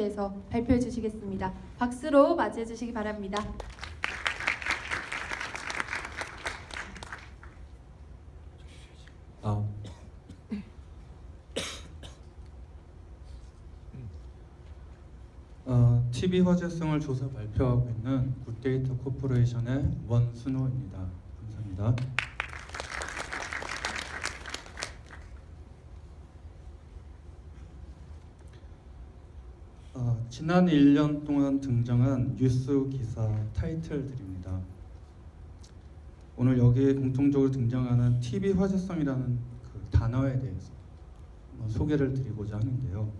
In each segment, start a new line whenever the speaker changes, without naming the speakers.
대해서 발표해 주시겠습니다. 박수로 맞이해 주시기 바랍니다.
TV 화제성을 조사 발표하고 있는 굿데이터 코퍼레이션의 원순호입니다. 감사합니다. 지난 1년 동안 등장한 뉴스 기사 타이틀들입니다. 오늘 여기에 공통적으로 등장하는 TV 화제성이라는 그 단어에 대해서 소개를 드리고자 하는데요.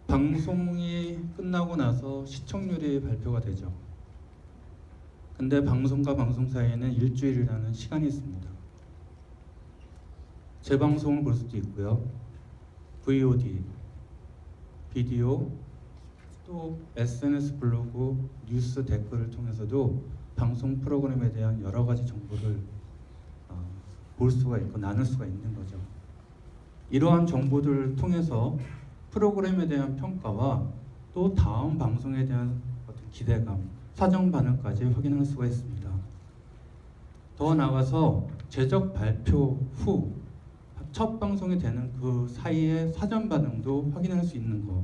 방송이 끝나고 나서 시청률이 발표가 되죠. 근데 방송과 방송 사이에는 일주일이라는 시간이 있습니다. 재방송을 볼 수도 있고요. VOD, 비디오, 또 SNS 블로그, 뉴스 댓글을 통해서도 방송 프로그램에 대한 여러 가지 정보를 볼 수가 있고 나눌 수가 있는 거죠. 이러한 정보들을 통해서 프로그램에 대한 평가와 또 다음 방송에 대한 어떤 기대감, 사전 반응까지 확인할 수가 있습니다. 더 나아가서 제작 발표 후 첫 방송이 되는 그 사이의 사전 반응도 확인할 수 있는 거,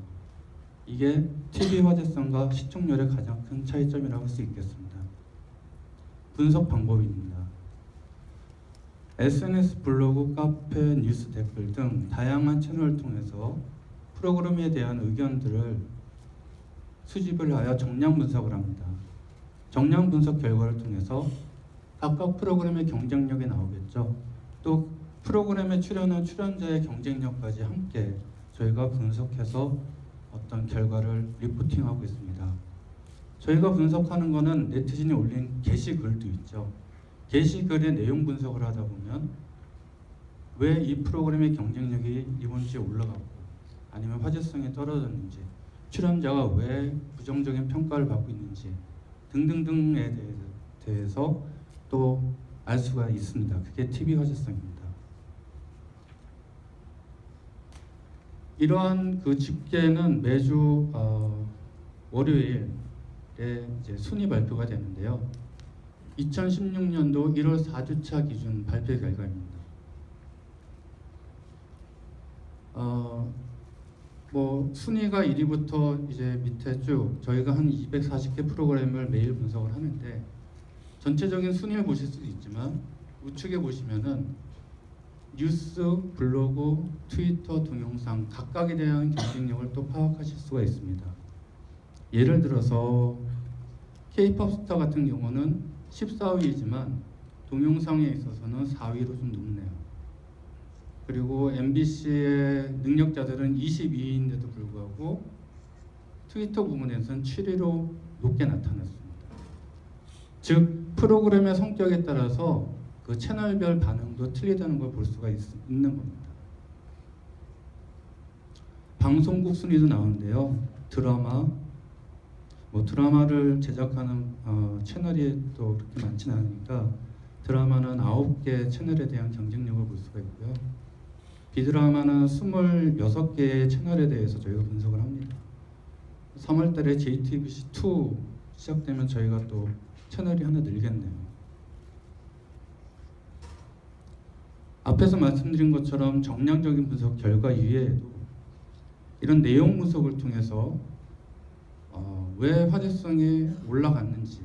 이게 TV 화제성과 시청률의 가장 큰 차이점이라고 할 수 있겠습니다. 분석 방법입니다. SNS, 블로그, 카페, 뉴스 댓글 등 다양한 채널을 통해서 프로그램에 대한 의견들을 수집을 하여 정량 분석을 합니다. 정량 분석 결과를 통해서 각각 프로그램의 경쟁력이 나오겠죠. 또 프로그램에 출연한 출연자의 경쟁력까지 함께 저희가 분석해서 어떤 결과를 리포팅하고 있습니다. 저희가 분석하는 거는 네티즌이 올린 게시글도 있죠. 게시글의 내용 분석을 하다 보면 왜 이 프로그램의 경쟁력이 이번 주에 올라갔고 아니면 화제성이 떨어졌는지, 출연자가 왜 부정적인 평가를 받고 있는지 등등등에 대해서 또 알 수가 있습니다. 그게 TV 화제성입니다. 이러한 그 집계는 매주 월요일에 이제 순위 발표가 되는데요. 2016년도 1월 4주차 기준 발표 결과입니다. 뭐 순위가 1위부터 이제 밑에 쭉 저희가 한 240개 프로그램을 매일 분석을 하는데 전체적인 순위를 보실 수도 있지만 우측에 보시면은 뉴스, 블로그, 트위터, 동영상 각각에 대한 경쟁력을 또 파악하실 수가 있습니다. 예를 들어서 K-POP 스타 같은 경우는 14위이지만 동영상에 있어서는 4위로 좀 높네요. 그리고 MBC의 능력자들은 22위인데도 불구하고 트위터 부문에서는 7위로 높게 나타났습니다. 즉 프로그램의 성격에 따라서 그 채널별 반응도 틀리다는 걸 볼 수가 있는 겁니다. 방송국 순위도 나오는데요. 드라마, 드라마를 제작하는 채널이 또 그렇게 많지는 않으니까 드라마는 9개 채널에 대한 경쟁력을 볼 수가 있고요. 비드라마는 26개의 채널에 대해서 저희가 분석을 합니다. 3월달에 JTBC2 시작되면 저희가 또 채널이 하나 늘겠네요. 앞에서 말씀드린 것처럼 정량적인 분석 결과 이외에도 이런 내용 분석을 통해서 왜 화제성이 올라갔는지,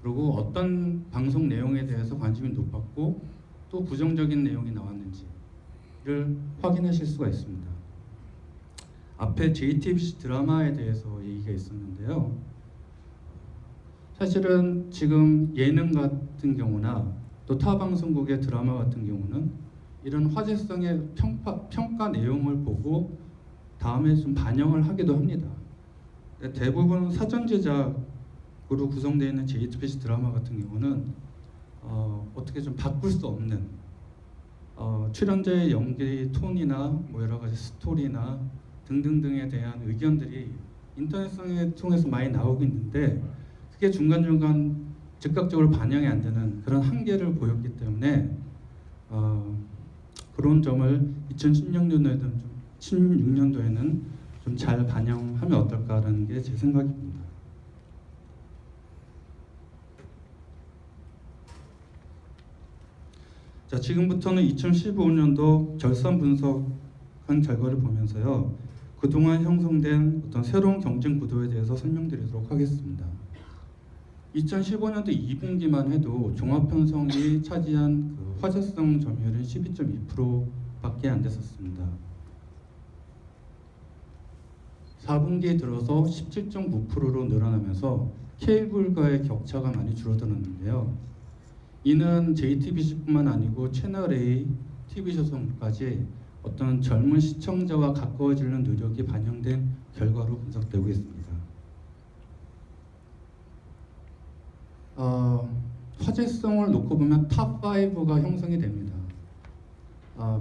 그리고 어떤 방송 내용에 대해서 관심이 높았고 또 부정적인 내용이 나왔는지를 확인하실 수가 있습니다. 앞에 JTBC 드라마에 대해서 얘기가 있었는데요. 사실은 지금 예능 같은 경우나 또 타 방송국의 드라마 같은 경우는 이런 화제성의 평가 내용을 보고 다음에 좀 반영을 하기도 합니다. 대부분 사전 제작으로 구성되어 있는 JTBC 드라마 같은 경우는 어떻게 좀 바꿀 수 없는 출연자의 연기 톤이나 여러 가지 스토리나 등등등에 대한 의견들이 인터넷상에 통해서 많이 나오고 있는데 그게 중간중간 즉각적으로 반영이 안 되는 그런 한계를 보였기 때문에 그런 점을 2016년에도 좀 16년도에는 좀 잘 반영하면 어떨까라는 게 제 생각입니다. 자, 지금부터는 2015년도 결산 분석한 결과를 보면서요. 그동안 형성된 어떤 새로운 경쟁 구도에 대해서 설명드리도록 하겠습니다. 2015년도 2분기만 해도 종합편성이 차지한 그 화제성 점유율은 12.2%밖에 안 됐었습니다. 4분기에 들어서 17.9%로 늘어나면서 케이블과의 격차가 많이 줄어들었는데요. 이는 JTBC뿐만 아니고 채널A, TV조선까지 어떤 젊은 시청자와 가까워지는 노력이 반영된 결과로 분석되고 있습니다. 화제성을 놓고 보면 탑5가 형성이 됩니다.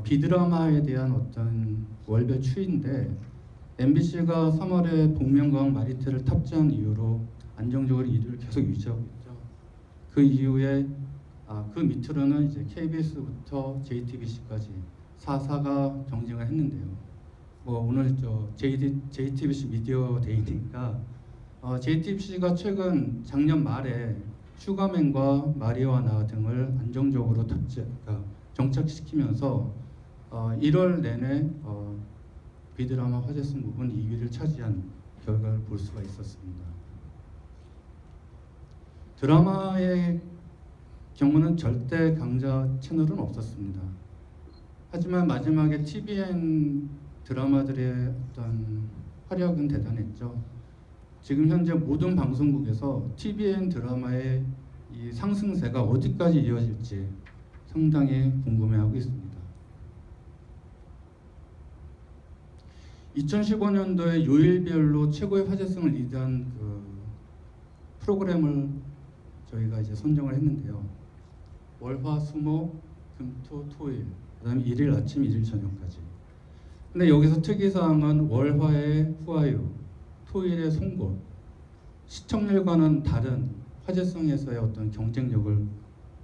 비드라마에 대한 어떤 월별 추이인데 MBC가 3월에 복면가왕 마리텔을 탑재한 이후로 안정적으로 1위를 계속 유지하고 있죠. 그 이후에 그 밑으로는 이제 KBS부터 JTBC까지 4사가 경쟁을 했는데요. 뭐 오늘 JTBC 미디어 데이니까 JTBC가 최근 작년 말에 슈가맨과 마리화나 등을 안정적으로 정착시키면서 1월 내내 비드라마 화제성 부분 2위를 차지한 결과를 볼 수가 있었습니다. 드라마의 경우는 절대 강자 채널은 없었습니다. 하지만 마지막에 TVN 드라마들의 어떤 활약은 대단했죠. 지금 현재 모든 방송국에서 TVN 드라마의 이 상승세가 어디까지 이어질지 상당히 궁금해하고 있습니다. 2015년도에 요일별로 최고의 화제성을 리드한 그 프로그램을 저희가 이제 선정을 했는데요. 월화 수목 금토 토일 그다음에 일일 아침 일일 저녁까지. 근데 여기서 특이사항은 월화의 후아유, 토일의 송곳, 시청률과는 다른 화제성에서의 어떤 경쟁력을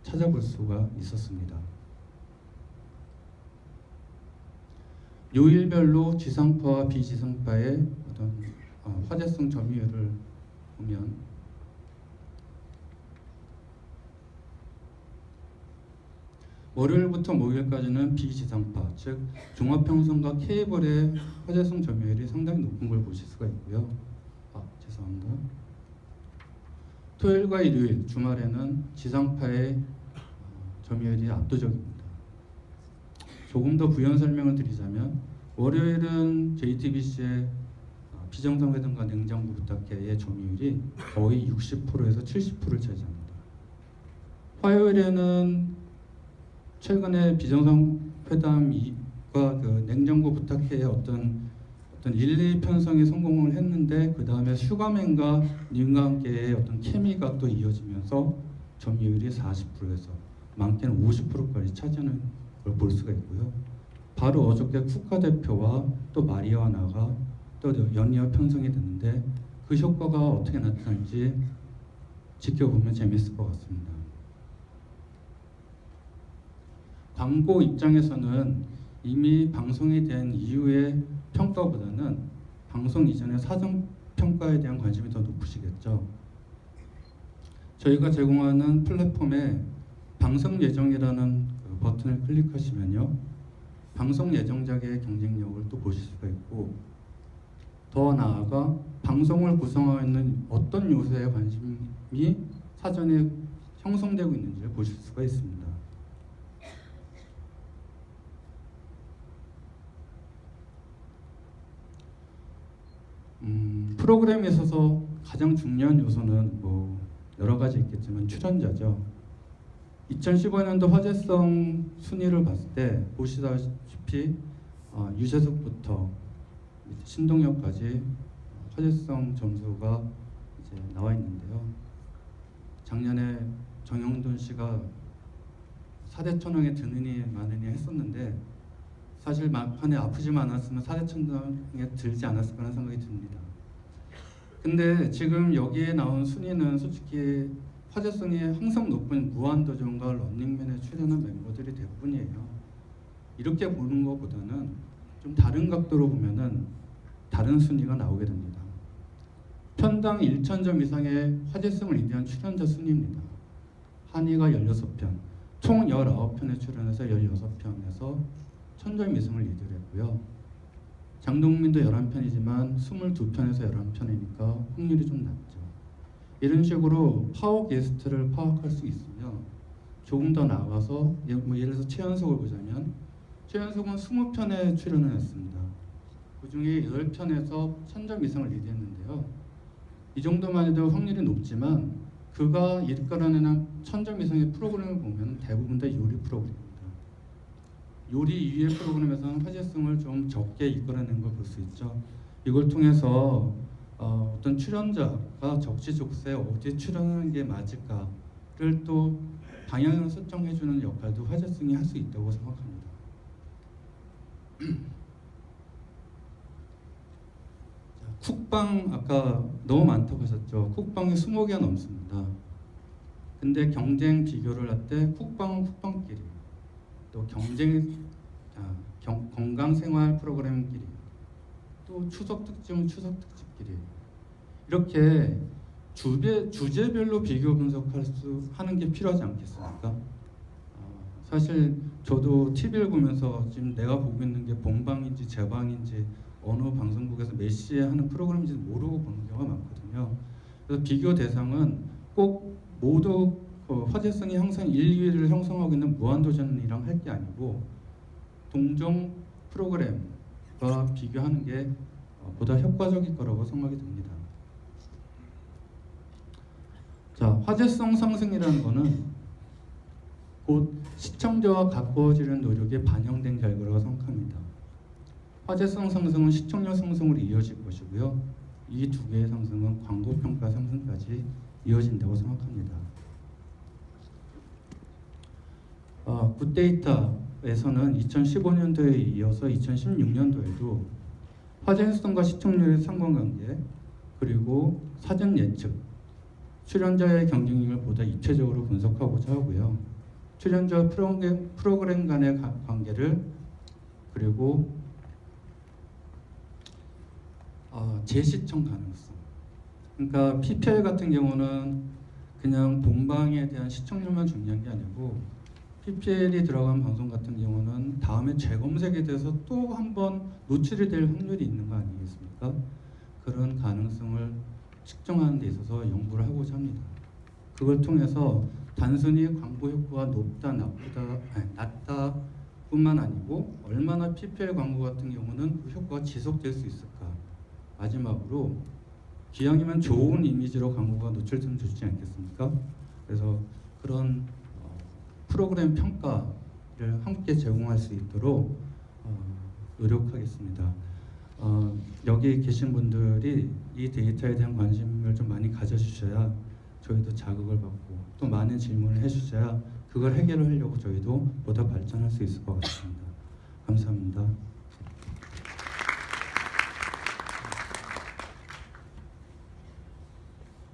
찾아볼 수가 있었습니다. 요일별로 지상파와 비지상파의 어떤 화제성 점유율을 보면 월요일부터 목요일까지는 비지상파, 즉 종합편성과 케이블의 화제성 점유율이 상당히 높은 걸 보실 수가 있고요. 죄송합니다. 토요일과 일요일, 주말에는 지상파의 점유율이 압도적입니다. 조금 더 부연 설명을 드리자면 월요일은 JTBC의 비정상회담과 냉장고 부탁해의 점유율이 거의 60%에서 70%를 차지합니다. 화요일에는 최근에 비정상회담과 그 냉장고 부탁해의 어떤 1, 2 편성에 성공을 했는데 그 다음에 슈가맨과 님과 함께의 어떤 케미가 또 이어지면서 점유율이 40%에서 많게는 50%까지 차지하는 걸 볼 수가 있고요. 바로 어저께 국가대표와 또 마리아나가 또 연이어 편성이 됐는데 그 효과가 어떻게 나타날지 지켜보면 재밌을 것 같습니다. 광고 입장에서는 이미 방송이 된 이후의 평가보다는 방송 이전의 사전 평가에 대한 관심이 더 높으시겠죠. 저희가 제공하는 플랫폼에 방송 예정이라는 그 버튼을 클릭하시면요, 방송 예정작의 경쟁력을 또 보실 수가 있고, 더 나아가 방송을 구성하고 있는 어떤 요소에 관심이 사전에 형성되고 있는지를 보실 수가 있습니다. 프로그램에 있어서 가장 중요한 요소는 뭐 여러 가지 있겠지만 출연자죠. 2015년도 화제성 순위를 봤을 때 보시다시피 유재석부터 신동엽까지 화제성 점수가 이제 나와 있는데요. 작년에 정영돈 씨가 4대천왕에 드느니 마느니 했었는데 사실 막판에 아프지만 않았으면 4대천왕에 들지 않았을 거라는 생각이 듭니다. 근데 지금 여기에 나온 순위는 솔직히 화제성이 항상 높은 무한도전과 런닝맨에 출연한 멤버들이 대부분이에요. 이렇게 보는 것보다는 좀 다른 각도로 보면은 다른 순위가 나오게 됩니다. 편당 1,000점 이상의 화제성을 리드한 출연자 순위입니다. 한이가 16편, 총 19편에 출연해서 16편에서 1,000점 이상을 리드를 했고요. 장동민도 11편이지만 22편에서 11편이니까 확률이 좀 낮죠. 이런 식으로 파워 게스트를 파악할 수 있으며 조금 더 나아가서 예를 들어서 최연석을 보자면 최연석은 20편에 출연을 했습니다. 그 중에 8편에서 1,000점 이상을 리드했는데요. 이 정도만 해도 확률이 높지만 그가 이끌어내는 1,000점 이상의 프로그램을 보면 대부분 다 요리 프로그램입니다. 요리 이외의 프로그램에서는 화제성을 좀 적게 이끌어낸 걸 볼 수 있죠. 이걸 통해서 어떤 출연자가 적시적소에 어디에 출연하는 게 맞을까를 또 방향을 설정해주는 역할도 화제성이 할 수 있다고 생각합니다. 쿡방 아까 너무 많다고 하셨죠. 쿡방이 20개가 넘습니다. 근데 경쟁 비교를 할 때 쿡방은 쿡방끼리, 또 건강생활 프로그램끼리, 또 추석 특집은 추석 특집끼리 이렇게 주제별로 비교 분석할 수 하는 게 필요하지 않겠습니까? 사실 저도 TV를 보면서 지금 내가 보고 있는 게 본방인지 재방인지 어느 방송국에서 몇 시에 하는 프로그램인지 모르고 보는 경우가 많거든요. 그래서 비교 대상은 꼭 모두 화제성이 항상 1, 2위를 형성하고 있는 무한도전이랑 할 게 아니고 동종 프로그램과 비교하는 게 보다 효과적일 거라고 생각이 듭니다. 자, 화제성 상승이라는 것은 곧 시청자와 가까워지는 노력에 반영된 결과라고 생각합니다. 화제성 상승은 시청률 상승으로 이어질 것이고요. 이 두 개의 상승은 광고 평가 상승까지 이어진다고 생각합니다. 굿데이터에서는 2015년도에 이어서 2016년도에도 화제성과 시청률의 상관관계, 그리고 사전 예측, 출연자의 경쟁력을 보다 입체적으로 분석하고자 하고요. 출연자 프로그램 간의 관계를, 그리고 재시청 가능성. 그러니까 PPL 같은 경우는 그냥 본방에 대한 시청률만 중요한 게 아니고 PPL이 들어간 방송 같은 경우는 다음에 재검색에 대해서 또 한 번 노출이 될 확률이 있는 거 아니겠습니까? 그런 가능성을 측정하는 데 있어서 연구를 하고자 합니다. 그걸 통해서 단순히 광고 효과가 높다, 낮다 뿐만 아니고 얼마나 PPL 광고 같은 경우는 그 효과가 지속될 수 있을까. 마지막으로 기왕이면 좋은 이미지로 광고가 노출되면 좋지 않겠습니까? 그래서 그런 프로그램 평가를 함께 제공할 수 있도록 노력하겠습니다. 여기 계신 분들이 이 데이터에 대한 관심을 좀 많이 가져주셔야 저희도 자극을 받고 또 많은 질문을 해주셔야 그걸 해결하려고 저희도 보다 발전할 수 있을 것 같습니다. 감사합니다.